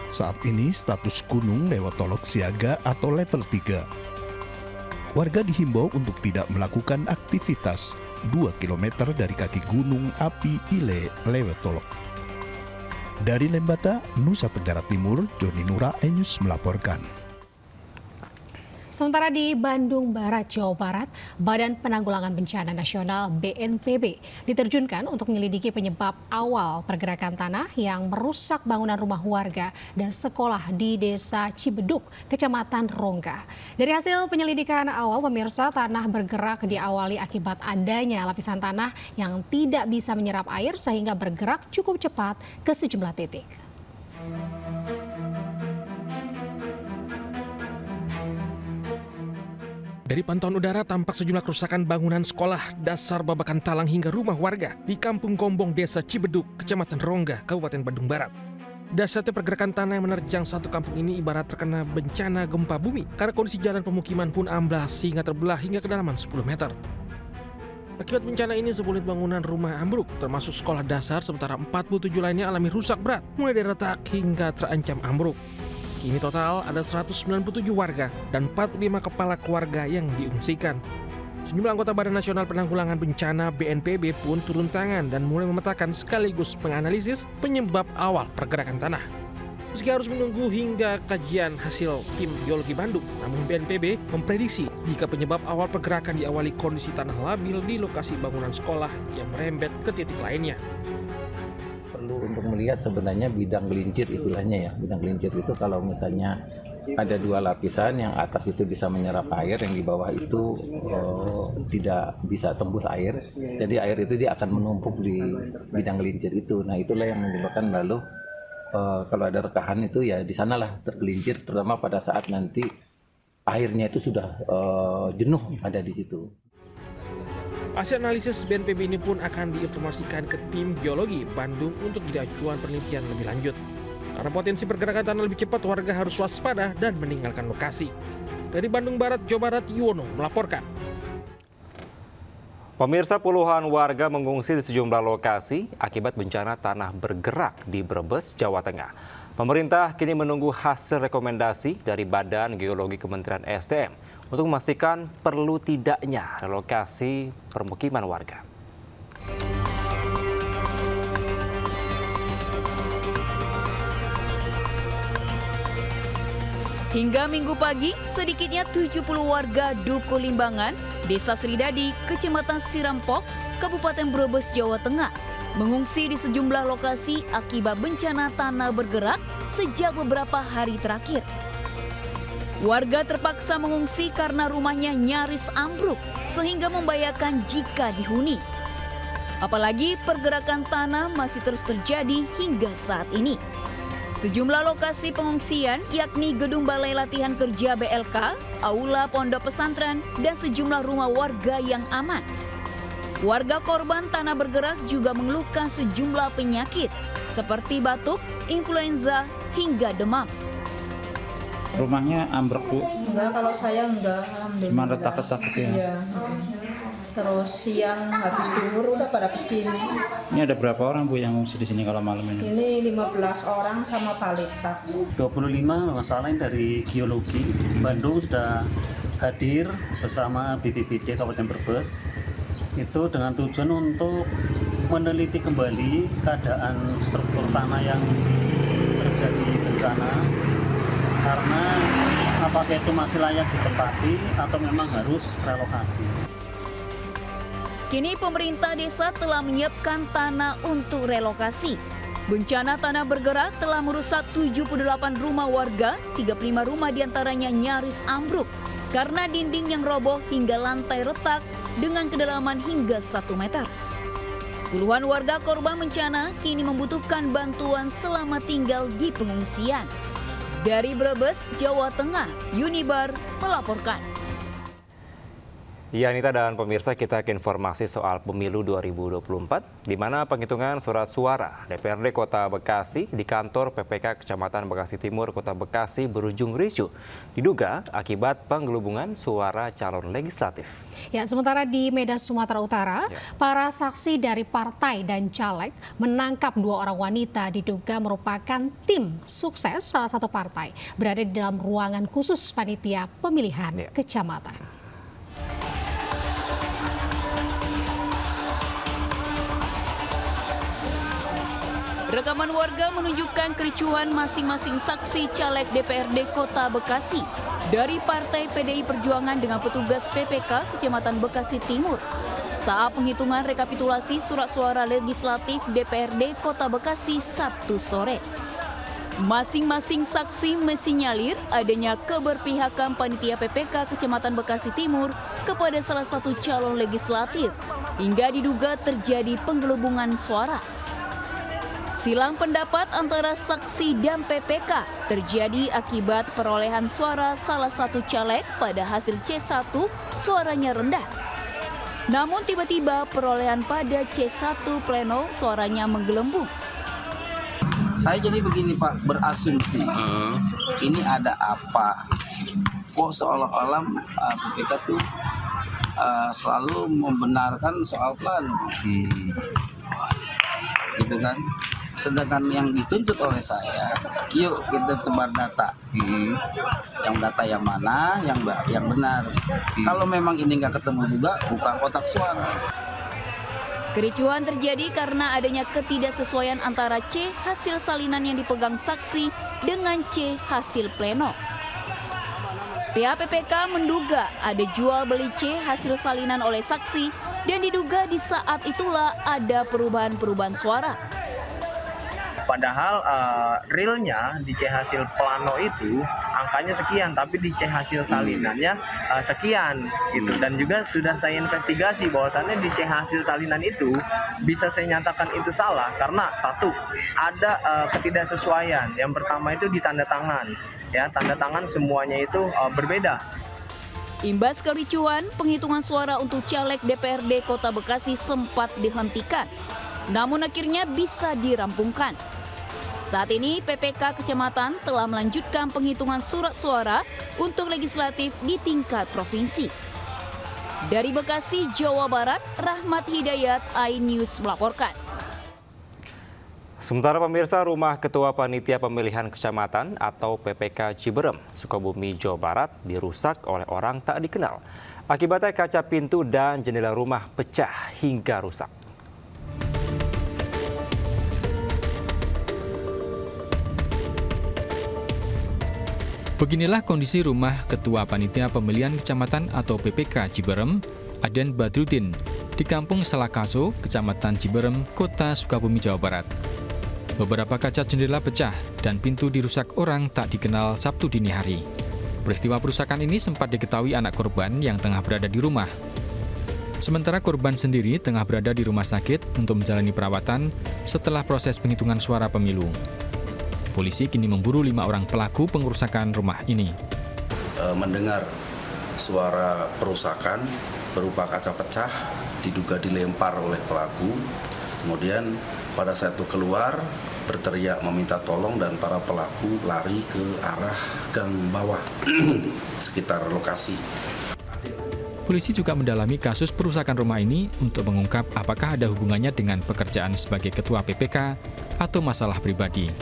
Saat ini status Gunung Lewotolok siaga atau level 3. Warga dihimbau untuk tidak melakukan aktivitas 2 km dari kaki Gunung Api Ile Lewotolok. Dari Lembata, Nusa Tenggara Timur, Joni Nura, iNews melaporkan. Sementara di Bandung Barat, Jawa Barat, Badan Penanggulangan Bencana Nasional BNPB diterjunkan untuk menyelidiki penyebab awal pergerakan tanah yang merusak bangunan rumah warga dan sekolah di Desa Cibeduk, Kecamatan Rongga. Dari hasil penyelidikan awal, pemirsa, tanah bergerak diawali akibat adanya lapisan tanah yang tidak bisa menyerap air sehingga bergerak cukup cepat ke sejumlah titik. Dari pantauan udara tampak sejumlah kerusakan bangunan sekolah, dasar babakan talang hingga rumah warga di Kampung Gombong, Desa Cibeduk, Kecamatan Rongga, Kabupaten Bandung Barat. Dahsyatnya pergerakan tanah yang menerjang satu kampung ini ibarat terkena bencana gempa bumi karena kondisi jalan pemukiman pun amblas sehingga terbelah hingga kedalaman 10 meter. Akibat bencana ini 10 unit bangunan rumah ambruk termasuk sekolah dasar, sementara 47 lainnya alami rusak berat mulai dari retak hingga terancam ambruk. Kini total ada 197 warga dan 45 kepala keluarga yang diungsikan. Sejumlah anggota Badan Nasional Penanggulangan Bencana BNPB pun turun tangan dan mulai memetakan sekaligus menganalisis penyebab awal pergerakan tanah. Meski harus menunggu hingga kajian hasil tim geologi Bandung, namun BNPB memprediksi jika penyebab awal pergerakan diawali kondisi tanah labil di lokasi bangunan sekolah yang merembet ke titik lainnya. Perlu untuk melihat sebenarnya bidang gelincir istilahnya ya. Bidang gelincir itu kalau misalnya ada dua lapisan, yang atas itu bisa menyerap air, yang di bawah itu tidak bisa tembus air. Jadi air itu dia akan menumpuk di bidang gelincir itu. Nah itulah yang menyebabkan lalu kalau ada rekahan itu ya di sanalah tergelincir, terutama pada saat nanti airnya itu sudah jenuh ada di situ. Hasil analisis BNPB ini pun akan diinformasikan ke tim geologi Bandung untuk jadi acuan penelitian lebih lanjut. Karena potensi pergerakan tanah lebih cepat, warga harus waspada dan meninggalkan lokasi. Dari Bandung Barat, Jawa Barat, Yuwono melaporkan. Pemirsa, puluhan warga mengungsi di sejumlah lokasi akibat bencana tanah bergerak di Brebes, Jawa Tengah. Pemerintah kini menunggu hasil rekomendasi dari Badan Geologi Kementerian SDM untuk memastikan perlu tidaknya relokasi permukiman warga. Hingga Minggu pagi, sedikitnya 70 warga Duku Limbangan, Desa Sridadi, Kecamatan Sirampok, Kabupaten Brebes, Jawa Tengah, mengungsi di sejumlah lokasi akibat bencana tanah bergerak sejak beberapa hari terakhir. Warga terpaksa mengungsi karena rumahnya nyaris ambruk sehingga membahayakan jika dihuni. Apalagi pergerakan tanah masih terus terjadi hingga saat ini. Sejumlah lokasi pengungsian yakni Gedung Balai Latihan Kerja BLK, Aula Pondok Pesantren, dan sejumlah rumah warga yang aman. Warga korban tanah bergerak juga mengeluhkan sejumlah penyakit seperti batuk, influenza, hingga demam. Rumahnya ambruk, Bu? Enggak, kalau saya enggak, alhamdulillah. Cuma retak-retak ya? Iya. Terus siang habis duhur udah pada kesini. Ini ada berapa orang, Bu, yang ngungsi di sini kalau malam ini? Ini 15 orang sama Palita. 25 masalah dari geologi. Bandung sudah hadir bersama BPBD Kabupaten Brebes. Itu dengan tujuan untuk meneliti kembali keadaan struktur tanah yang terjadi bencana. Karena apakah itu masih layak ditempati atau memang harus relokasi. Kini pemerintah desa telah menyiapkan tanah untuk relokasi. Bencana tanah bergerak telah merusak 78 rumah warga, 35 rumah diantaranya nyaris ambruk karena dinding yang roboh hingga lantai retak dengan kedalaman hingga 1 meter. Puluhan warga korban bencana kini membutuhkan bantuan selama tinggal di pengungsian. Dari Brebes, Jawa Tengah, Unibar melaporkan. Ya, Anita dan pemirsa, kita ke informasi soal pemilu 2024, di mana penghitungan surat suara DPRD Kota Bekasi di kantor PPK Kecamatan Bekasi Timur, Kota Bekasi berujung ricuh. Diduga akibat penggelubungan suara calon legislatif. Ya, sementara di Medan, Sumatera Utara, para saksi dari partai dan caleg menangkap 2 orang wanita diduga merupakan tim sukses salah satu partai berada di dalam ruangan khusus panitia pemilihan kecamatan. Rekaman warga menunjukkan kericuhan masing-masing saksi caleg DPRD Kota Bekasi dari Partai PDI Perjuangan dengan petugas PPK Kecamatan Bekasi Timur saat penghitungan rekapitulasi surat suara legislatif DPRD Kota Bekasi Sabtu sore. Masing-masing saksi mensinyalir adanya keberpihakan panitia PPK Kecamatan Bekasi Timur kepada salah satu calon legislatif hingga diduga terjadi penggelembungan suara. Silang pendapat antara saksi dan PPK terjadi akibat perolehan suara salah satu caleg pada hasil C1 suaranya rendah. Namun tiba-tiba perolehan pada C1 pleno suaranya menggelembung. Saya jadi begini Pak, berasumsi ini ada apa? Kok seolah-olah PPK tuh selalu membenarkan soal plano, gitu kan? Sedangkan yang dituntut oleh saya, yuk kita tebar data. Yang data yang mana, yang benar. Kalau memang ini nggak ketemu juga, buka kotak suara. Kericuhan terjadi karena adanya ketidaksesuaian antara C hasil salinan yang dipegang saksi dengan C hasil pleno. Pihak PPK menduga ada jual beli C hasil salinan oleh saksi dan diduga di saat itulah ada perubahan-perubahan suara. Padahal realnya di C hasil plano itu angkanya sekian, tapi di C hasil salinannya sekian gitu. Dan juga sudah saya investigasi bahwasannya di C hasil salinan itu bisa saya nyatakan itu salah karena satu, ada ketidaksesuaian. Yang pertama itu di tanda tangan, ya tanda tangan semuanya itu berbeda. Imbas kericuhan, penghitungan suara untuk caleg DPRD Kota Bekasi sempat dihentikan. Namun akhirnya bisa dirampungkan. Saat ini PPK Kecamatan telah melanjutkan penghitungan surat suara untuk legislatif di tingkat provinsi. Dari Bekasi, Jawa Barat, Rahmat Hidayat, iNews melaporkan. Sementara pemirsa, rumah Ketua Panitia Pemilihan Kecamatan atau PPK Ciberem, Sukabumi, Jawa Barat dirusak oleh orang tak dikenal. Akibatnya kaca pintu dan jendela rumah pecah hingga rusak. Beginilah kondisi rumah Ketua Panitia Pemilihan Kecamatan atau PPK Ciberem, Aden Badrudin, di Kampung Salakaso, Kecamatan Ciberem, Kota Sukabumi, Jawa Barat. Beberapa kaca jendela pecah dan pintu dirusak orang tak dikenal Sabtu dini hari. Peristiwa perusakan ini sempat diketahui anak korban yang tengah berada di rumah. Sementara korban sendiri tengah berada di rumah sakit untuk menjalani perawatan setelah proses penghitungan suara pemilu. Polisi kini memburu 5 orang pelaku pengerusakan rumah ini. Mendengar suara perusakan berupa kaca pecah, diduga dilempar oleh pelaku. Kemudian pada saat itu keluar, berteriak meminta tolong dan para pelaku lari ke arah gang bawah sekitar lokasi. Polisi juga mendalami kasus perusakan rumah ini untuk mengungkap apakah ada hubungannya dengan pekerjaan sebagai ketua PPK atau masalah pribadi.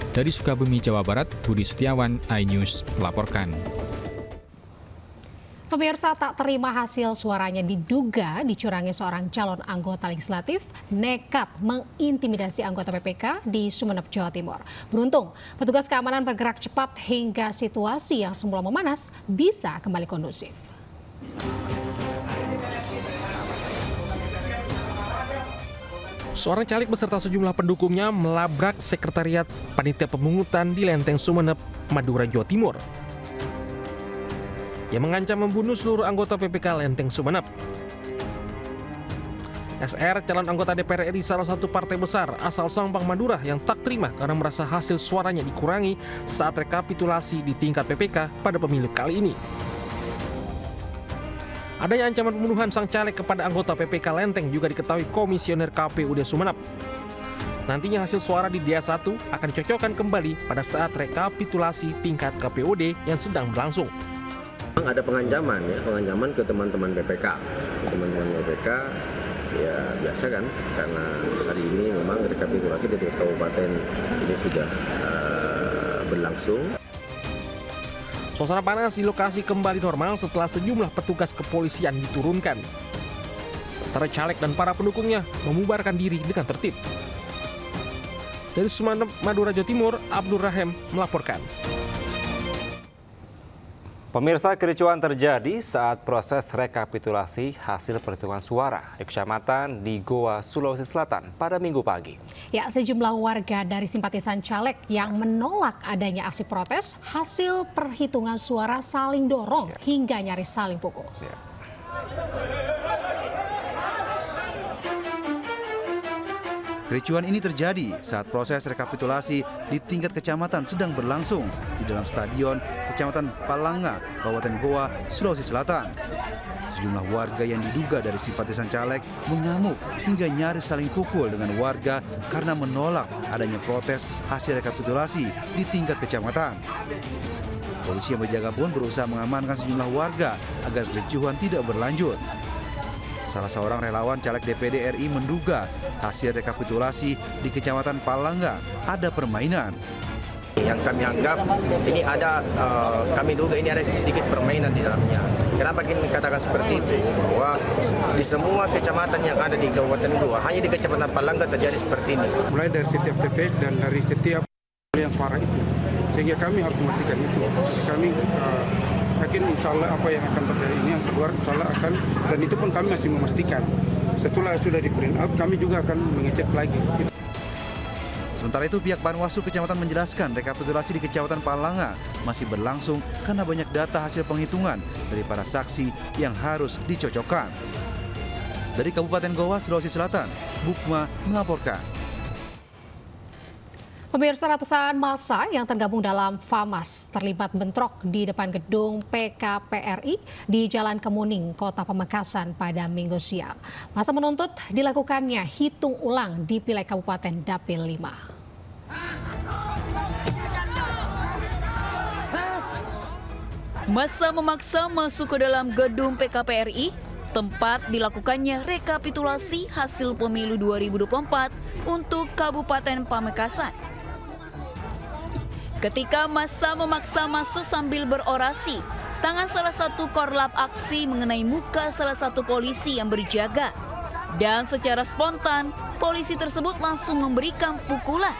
Dari Sukabumi, Jawa Barat, Budi Setiawan, iNews melaporkan. Pemirsa, tak terima hasil suaranya diduga dicurangi seorang calon anggota legislatif nekat mengintimidasi anggota PPK di Sumeneb, Jawa Timur. Beruntung, petugas keamanan bergerak cepat hingga situasi yang semula memanas bisa kembali kondusif. Seorang caleg beserta sejumlah pendukungnya melabrak sekretariat panitia pemungutan di Lenteng Sumeneb, Madura, Jawa Timur, yang mengancam membunuh seluruh anggota PPK Lenteng Sumeneb. SR, calon anggota DPR RI salah satu partai besar asal Sampang, Madura, yang tak terima karena merasa hasil suaranya dikurangi saat rekapitulasi di tingkat PPK pada pemilu kali ini. Adanya ancaman pembunuhan sang caleg kepada anggota PPK Lenteng juga diketahui Komisioner KPUD Sumeneb. Nantinya hasil suara di dia 1 akan dicocokkan kembali pada saat rekapitulasi tingkat KPUD yang sedang berlangsung. Ada pengancaman ke teman-teman PPK. Teman-teman PPK ya biasa kan, karena hari ini memang rekapitulasi di tingkat kabupaten ini sudah berlangsung. Suasana panas di lokasi kembali normal setelah sejumlah petugas kepolisian diturunkan. Sementara caleg dan para pendukungnya membubarkan diri dengan tertib. Dari Sumeneb, Madura, Jawa Timur, Abdul Rahim melaporkan. Pemirsa, kericuan terjadi saat proses rekapitulasi hasil perhitungan suara di Kecamatan di Goa, Sulawesi Selatan pada Minggu pagi. Ya, sejumlah warga dari simpatisan caleg yang menolak adanya aksi protes hasil perhitungan suara saling dorong hingga nyaris saling pukul. Kericuan ini terjadi saat proses rekapitulasi di tingkat kecamatan sedang berlangsung di dalam stadion Kecamatan Palanga, Kabupaten Goa, Sulawesi Selatan. Sejumlah warga yang diduga dari simpatisan caleg mengamuk hingga nyaris saling pukul dengan warga karena menolak adanya protes hasil rekapitulasi di tingkat kecamatan. Polisi yang berjaga pun berusaha mengamankan sejumlah warga agar kericuhan tidak berlanjut. Salah seorang relawan caleg DPD RI menduga hasil rekapitulasi di Kecamatan Palanga ada permainan. Yang kami anggap ini ada, kami duga ini ada sedikit permainan di dalamnya. Kenapa kami katakan seperti itu? Bahwa di semua kecamatan yang ada di Kabupaten Goa, hanya di Kecamatan Palanga terjadi seperti ini. Mulai dari setiap TPS dan dari setiap yang suara itu, sehingga kami harus memastikan itu. Kami yakin insya Allah apa yang akan terjadi ini yang keluar insya Allah akan, dan itu pun kami masih memastikan. Setelah sudah di print out, kami juga akan mengecek lagi. Sementara itu pihak Panwaslu Kecamatan menjelaskan rekapitulasi di Kecamatan Palanga masih berlangsung karena banyak data hasil penghitungan dari para saksi yang harus dicocokkan. Dari Kabupaten Goa, Sulawesi Selatan, Bukma melaporkan. Pemirsa, ratusan massa yang tergabung dalam FAMAS terlibat bentrok di depan gedung PKPRI di Jalan Kemuning, Kota Pamekasan pada Minggu siang. Massa menuntut dilakukannya hitung ulang di Pileg Kabupaten Dapil 5. Massa memaksa masuk ke dalam gedung PKPRI, tempat dilakukannya rekapitulasi hasil pemilu 2024 untuk Kabupaten Pamekasan. Ketika massa memaksa masuk sambil berorasi, tangan salah satu korlap aksi mengenai muka salah satu polisi yang berjaga. Dan secara spontan, polisi tersebut langsung memberikan pukulan.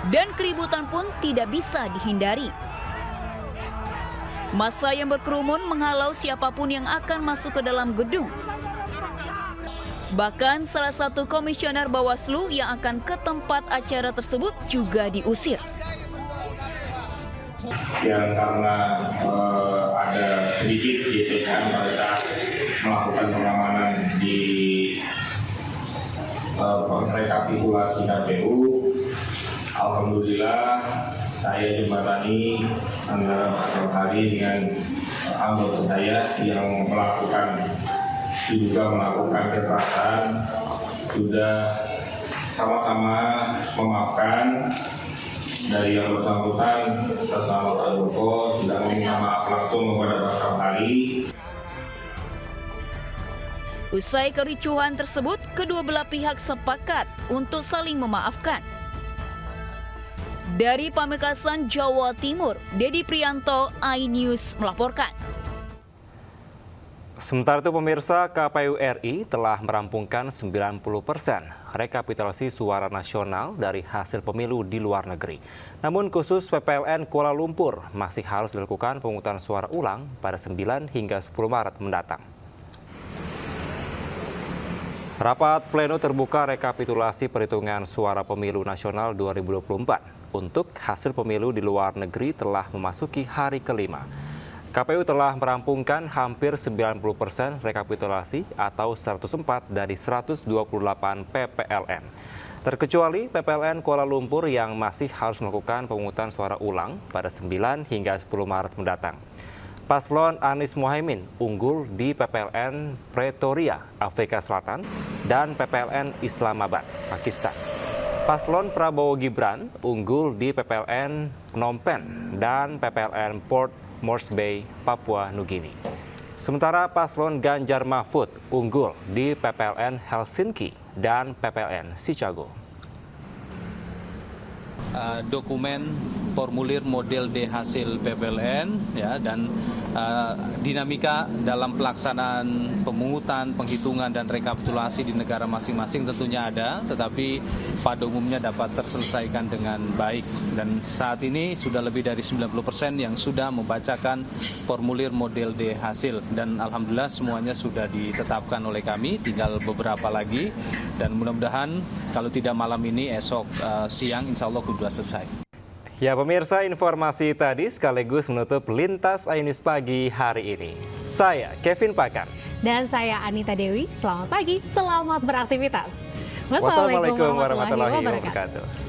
Dan keributan pun tidak bisa dihindari. Massa yang berkerumun menghalau siapapun yang akan masuk ke dalam gedung. Bahkan salah satu komisioner Bawaslu yang akan ke tempat acara tersebut juga diusir. Yang karena ada sedikit gesekan pada saat melakukan pengamanan di rekapitulasi KPU, alhamdulillah saya jembatani antara Pak Hari dengan anggota saya yang diduga melakukan kekerasan, sudah sama-sama memaafkan. Dari yang bersangkutan bersama Pak Joko sudah meminta maaf langsung kepada Pak Kapolri. Usai kericuhan tersebut, kedua belah pihak sepakat untuk saling memaafkan. Dari Pamekasan, Jawa Timur, Dedi Prianto, iNews melaporkan. Sementara itu pemirsa, KPU RI telah merampungkan 90% rekapitulasi suara nasional dari hasil pemilu di luar negeri. Namun khusus PPLN Kuala Lumpur masih harus dilakukan pemungutan suara ulang pada 9 hingga 10 Maret mendatang. Rapat pleno terbuka rekapitulasi perhitungan suara pemilu nasional 2024 untuk hasil pemilu di luar negeri telah memasuki hari kelima. KPU telah merampungkan hampir 90% rekapitulasi atau 104 dari 128 PPLN. Terkecuali PPLN Kuala Lumpur yang masih harus melakukan pemungutan suara ulang pada 9 hingga 10 Maret mendatang. Paslon Anies Mohaimin unggul di PPLN Pretoria, Afrika Selatan, dan PPLN Islamabad, Pakistan. Paslon Prabowo Gibran unggul di PPLN Phnom Penh dan PPLN Port Moresby, Papua Nugini. Sementara paslon Ganjar Mahfud unggul di PPLN Helsinki dan PPLN Chicago. Dokumen formulir model D hasil PPLN ya, dan dinamika dalam pelaksanaan pemungutan, penghitungan dan rekapitulasi di negara masing-masing tentunya ada, tetapi pada umumnya dapat terselesaikan dengan baik. Dan saat ini sudah lebih dari 90% yang sudah membacakan formulir model D hasil, dan alhamdulillah semuanya sudah ditetapkan oleh kami, tinggal beberapa lagi, dan mudah-mudahan kalau tidak malam ini esok siang insya Allah sudah selesai. Ya pemirsa, informasi tadi sekaligus menutup Lintas Ainews pagi hari ini. Saya Kevin Pakar. Dan saya Anita Dewi. Selamat pagi, selamat beraktivitas. Wassalamualaikum warahmatullahi wabarakatuh.